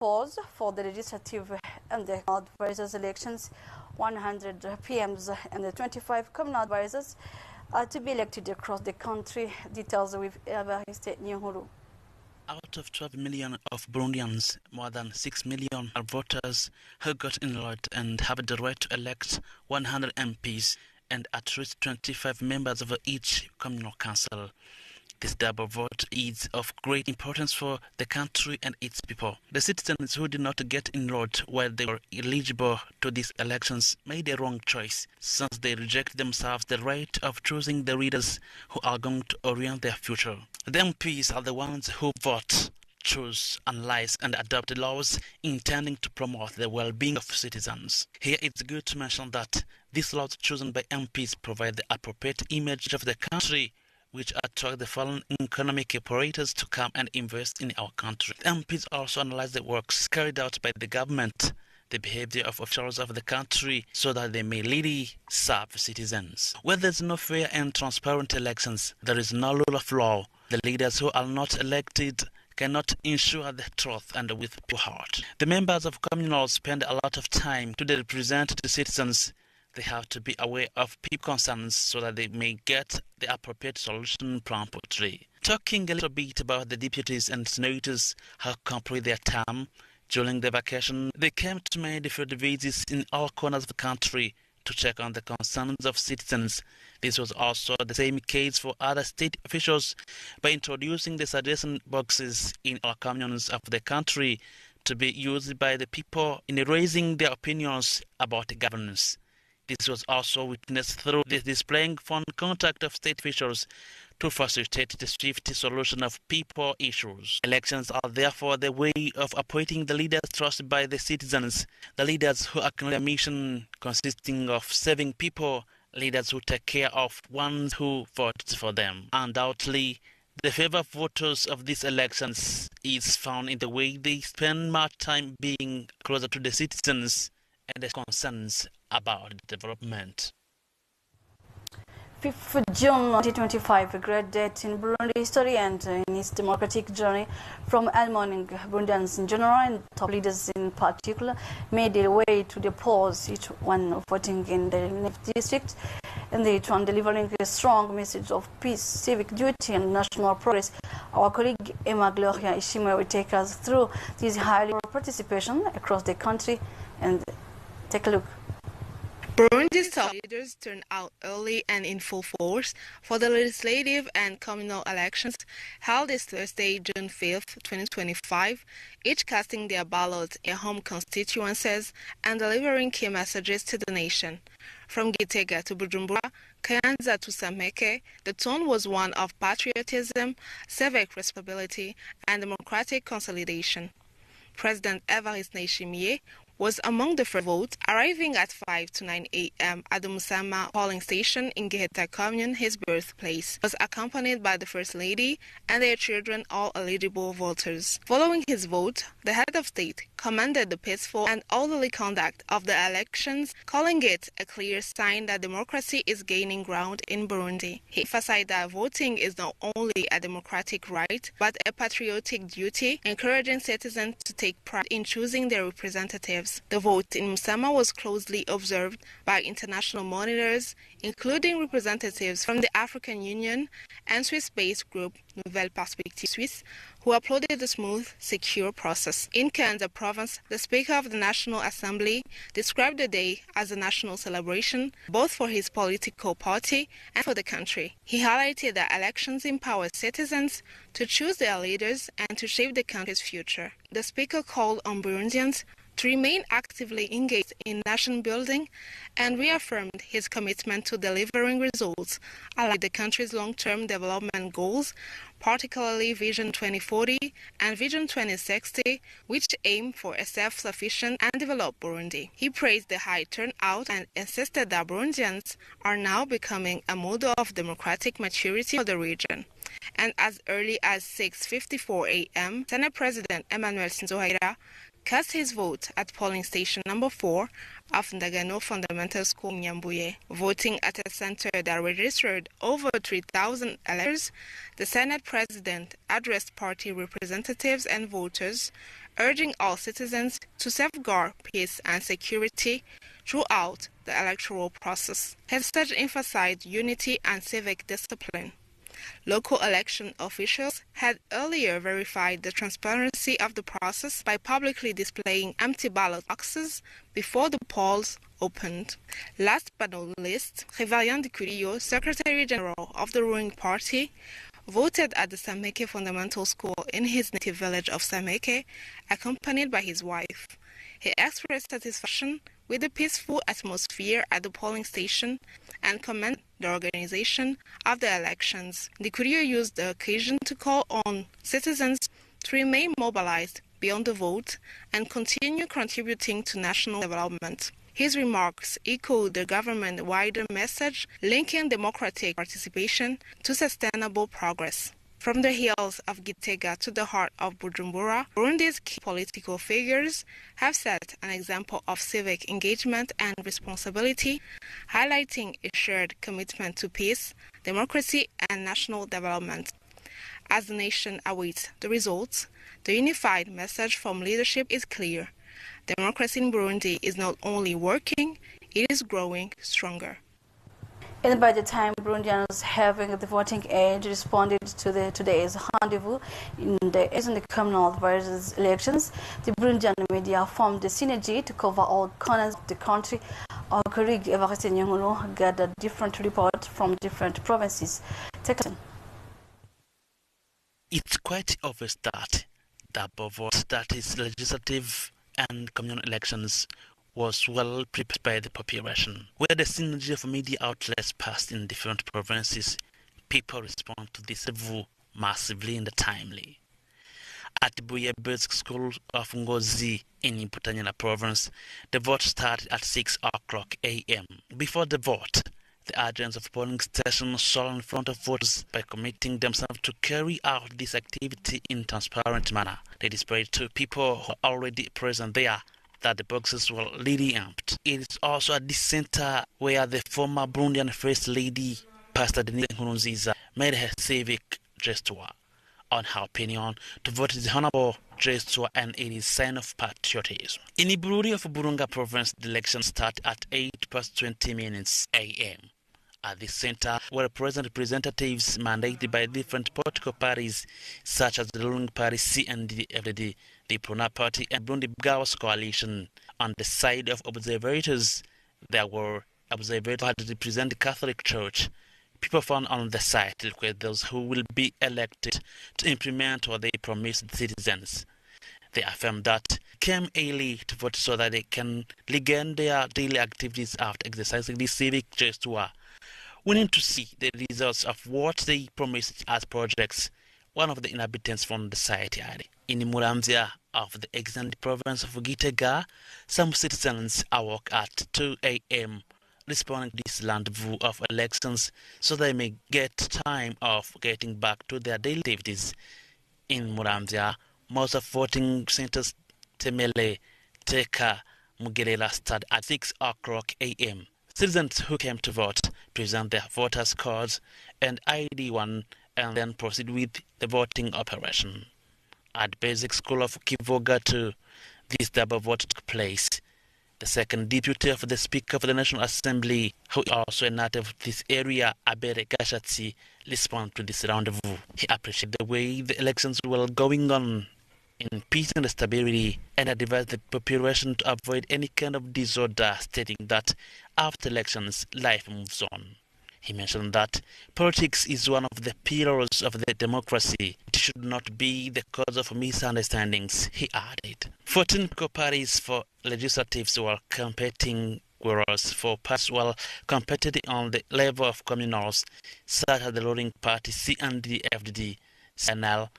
polls for the legislative and the advisors elections. 100 PMs and the 25 communal advisors are to be elected across the country. Details with Eva State Nyahuru. Out of 12 million of Burundians, more than 6 million are voters who got enrolled and have the right to elect 100 MPs and at least 25 members of each communal council. This double vote is of great importance for the country and its people. The citizens who did not get enrolled while they were eligible to these elections made a wrong choice, since they reject themselves the right of choosing the leaders who are going to orient their future. The MPs are the ones who vote, choose, analyze and adopt laws intending to promote the well-being of citizens. Here it's good to mention that these laws chosen by MPs provide the appropriate image of the country, which attract the foreign economic operators to come and invest in our country. The MPs also analyze the works carried out by the government, the behavior of officials of the country, so that they may really serve citizens. Where there is no fair and transparent elections, there is no rule of law. The leaders who are not elected cannot ensure the truth and with pure heart. The members of communals spend a lot of time to represent the citizens. They have to be aware of people concerns so that they may get the appropriate solution promptly. Talking a little bit about the deputies and senators who complete their term during the vacation, they came to many field visits in all corners of the country to check on the concerns of citizens. This was also the same case for other state officials by introducing the suggestion boxes in all communes of the country to be used by the people in raising their opinions about governance. This was also witnessed through the displaying phone contact of state officials to facilitate the swift solution of people issues. Elections are therefore the way of appointing the leaders trusted by the citizens, the leaders who acknowledge a mission consisting of serving people, leaders who take care of ones who vote for them. Undoubtedly, the favor of voters of these elections is found in the way they spend much time being closer to the citizens and their concerns about development. 5th June 2025, a great date in Burundi history and in its democratic journey. From early morning, Burundians in general and top leaders in particular made their way to the polls, each one voting in the district, and each one delivering a strong message of peace, civic duty, and national progress. Our colleague Emma Gloria Ishime will take us through this high participation across the country and take a look. Burundi's top leaders turned out early and in full force for the legislative and communal elections held this Thursday, June 5th, 2025, each casting their ballots in home constituencies and delivering key messages to the nation. From Gitega to Bujumbura, Kayanza to Sameke, the tone was one of patriotism, civic responsibility, and democratic consolidation. President Evariste Ndayishimiye was among the first votes, arriving at 5 to 9 a.m. at the Musama polling station in Giheta Commune, his birthplace. He was accompanied by the First Lady and their children, all eligible voters. Following his vote, the head of state commended the peaceful and orderly conduct of the elections, calling it a clear sign that democracy is gaining ground in Burundi. He emphasized that voting is not only a democratic right, but a patriotic duty, encouraging citizens to take pride in choosing their representatives. The vote in Musama was closely observed by international monitors, including representatives from the African Union and Swiss-based group Nouvelle Perspective Suisse, who applauded the smooth, secure process. In Kayanza province, the Speaker of the National Assembly described the day as a national celebration, both for his political party and for the country. He highlighted that elections empower citizens to choose their leaders and to shape the country's future. The Speaker called on Burundians to remain actively engaged in nation building and reaffirmed his commitment to delivering results along the country's long-term development goals, particularly Vision 2040 and Vision 2060, which aim for a self-sufficient and developed Burundi. He praised the high turnout and insisted that Burundians are now becoming a model of democratic maturity for the region. And as early as 6:54 a.m., Senate President Emmanuel Sinzohaira cast his vote at polling station number 4 of Ndagano Fundamental School Nyambuye. Voting at a center that registered over 3,000 electors, the Senate President addressed party representatives and voters, urging all citizens to safeguard peace and security throughout the electoral process. His message emphasized unity and civic discipline. Local election officials had earlier verified the transparency of the process by publicly displaying empty ballot boxes before the polls opened. Last but not least, Révérien de Curillo, Secretary General of the ruling party, voted at the Sameke Fundamental School in his native village of Sameke, accompanied by his wife. He expressed satisfaction with the peaceful atmosphere at the polling station and commended the organization of the elections. The courier used the occasion to call on citizens to remain mobilized beyond the vote and continue contributing to national development. His remarks echoed the government's wider message linking democratic participation to sustainable progress. From the hills of Gitega to the heart of Bujumbura, Burundi's key political figures have set an example of civic engagement and responsibility, highlighting a shared commitment to peace, democracy, and national development. As the nation awaits the results, the unified message from leadership is clear. Democracy in Burundi is not only working, it is growing stronger. And by the time Burundians having the voting age responded to today's rendezvous in the communal versus elections, the Burundian media formed a synergy to cover all corners of the country. Our colleague Evariste Nyongolo gathered different reports from different provinces. Take a It's quite obvious that the above vote, that is legislative and communal elections, was well prepared by the population. Where the synergy of media outlets passed in different provinces, people respond to this rendezvous massively and timely. At the Buyebes School of Ngozi in Imputanyana province, the vote started at 6 o'clock a.m. Before the vote, the agents of polling stations saw in front of voters by committing themselves to carry out this activity in transparent manner. They displayed to people who are already present there that the boxes were already empty. It is also at this center where the former Burundian First Lady, Pastor Denise Nkurunziza, made her civic gesture. On her opinion, to vote is the honorable gesture and it is a sign of patriotism. In the Burundi of Burunga province, the election started at 8:20 a.m. At this center were present representatives mandated by different political parties such as the ruling party CNDD-FDD, the Prona party and Burundi Gawas coalition. On the side of observators, there were observators who had to represent the Catholic Church. People found on the site request those who will be elected to implement what they promised citizens. They affirmed that came early to vote so that they can begin their daily activities after exercising this civic gesture. We need to see the results of what they promised as projects. One of the inhabitants from the site added. In Muramzia of the extended province of Gitega, some citizens awoke at 2 a.m. responding to this rendezvous of elections so they may get time of getting back to their daily activities. In Muramzia, most of voting centers Temele, Teka, Mugerela start at 6 o'clock a.m. Citizens who came to vote present their voters' cards and ID1 and then proceed with the voting operation. At Basic School of Kivoga too, this double vote took place. The second deputy of the Speaker of the National Assembly, who is also a native of this area, Abere Gashatsi, responded to this rendezvous. He appreciated the way the elections were going on in peace and stability and advised the population to avoid any kind of disorder, stating that after elections, life moves on. He mentioned that politics is one of the pillars of the democracy. It should not be the cause of misunderstandings, he added. 14 parties for legislatives were competing, whereas 4 parties were competing on the level of communals, such as the ruling party CNDD-FDD, SNL,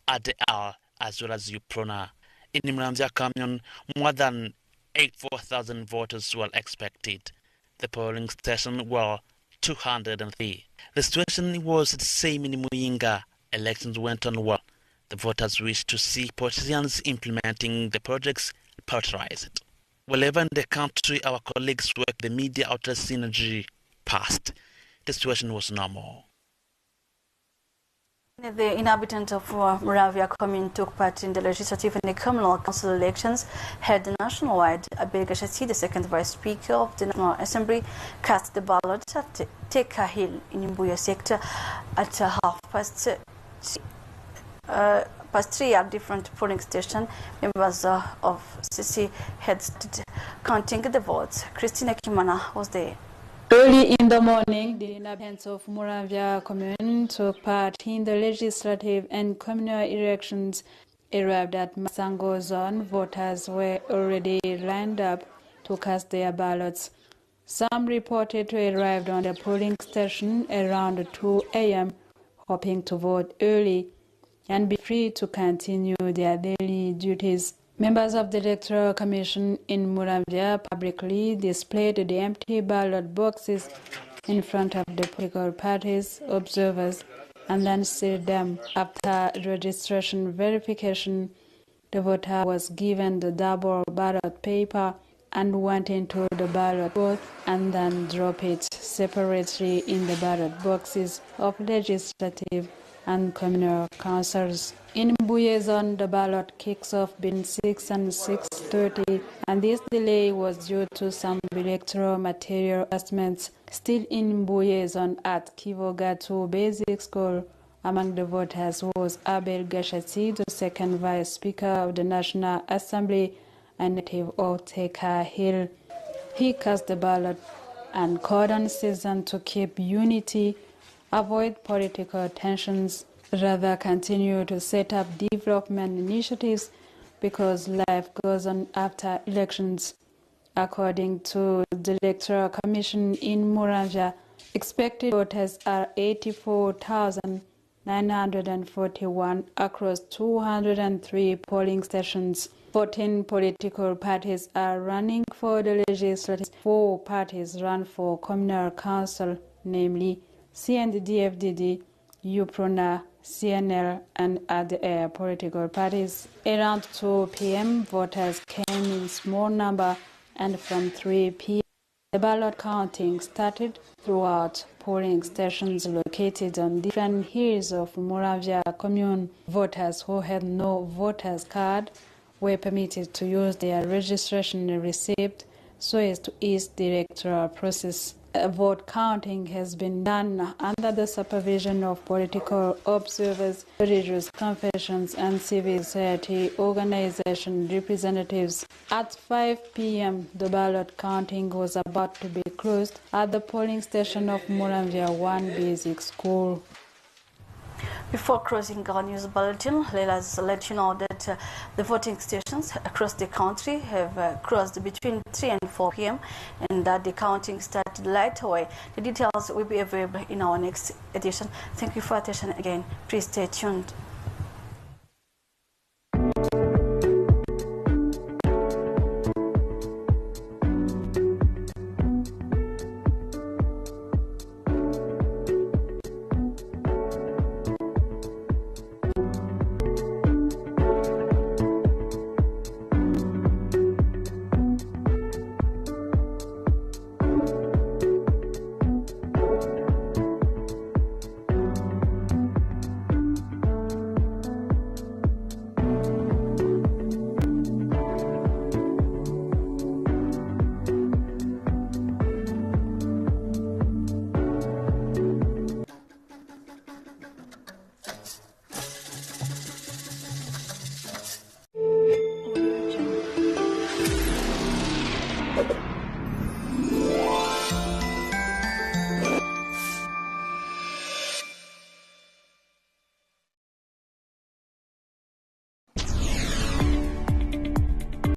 ADL, as well as UPRONA. In the Muramzia Commune, more than 84,000 voters were expected. The polling station were 203. The situation was the same in Muyinga. Elections went on well. The voters wished to see politicians implementing the projects prioritized. Wherever in the country our colleagues work, the media outlet synergy passed. The situation was normal. The inhabitants of Muramvya commune took part in the legislative and the communal council elections held nationwide. Abel Gashasi, the second vice speaker of the National Assembly, cast the ballot at Teka Hill in Mbuya sector at past 3 at different polling stations. Members of CC had started counting the votes. Christina Kimana was there. Early in the morning, the inhabitants of Muramvya commune took part in the legislative and communal elections. Arrived at Masango zone, voters were already lined up to cast their ballots. Some reported to arrive on the polling station around 2 a.m., hoping to vote early and be free to continue their daily duties. Members of the Electoral Commission in Muramvya publicly displayed the empty ballot boxes in front of the political parties' observers and then sealed them. After registration verification, the voter was given the double ballot paper and went into the ballot booth and then drop it separately in the ballot boxes of legislative and communal councils. In Mbuye zone, the ballot kicks off between 6 and 6:30, and this delay was due to some electoral material adjustments. Still in Mbuye zone at Kivogatu Basic School, among the voters was Abel Gashasi, the second vice speaker of the National Assembly and native of Teka Hill. He cast the ballot and called on citizens to keep unity, avoid political tensions, rather continue to set up development initiatives because life goes on after elections. According to the Electoral Commission in Muramvya, expected voters are 84,941 across 203 polling stations. 14 political parties are running for the legislative. 4 parties run for communal council, namely CNDD-FDD, UPRONA, CNL, and other political parties. Around 2 p.m., voters came in small number, and from 3 p.m., the ballot counting started throughout polling stations located on different hills of Muramvya commune. Voters who had no voter's card were permitted to use their registration receipt so as to ease the electoral process. Vote counting has been done under the supervision of political observers, religious confessions, and civil society organization representatives. At 5 p.m., the ballot counting was about to be closed at the polling station of Muramvya 1 Basic School. Before closing our news bulletin, let us let you know that the voting stations across the country have closed between 3 and 4 p.m. and that the counting started right away. The details will be available in our next edition. Thank you for your attention again. Please stay tuned.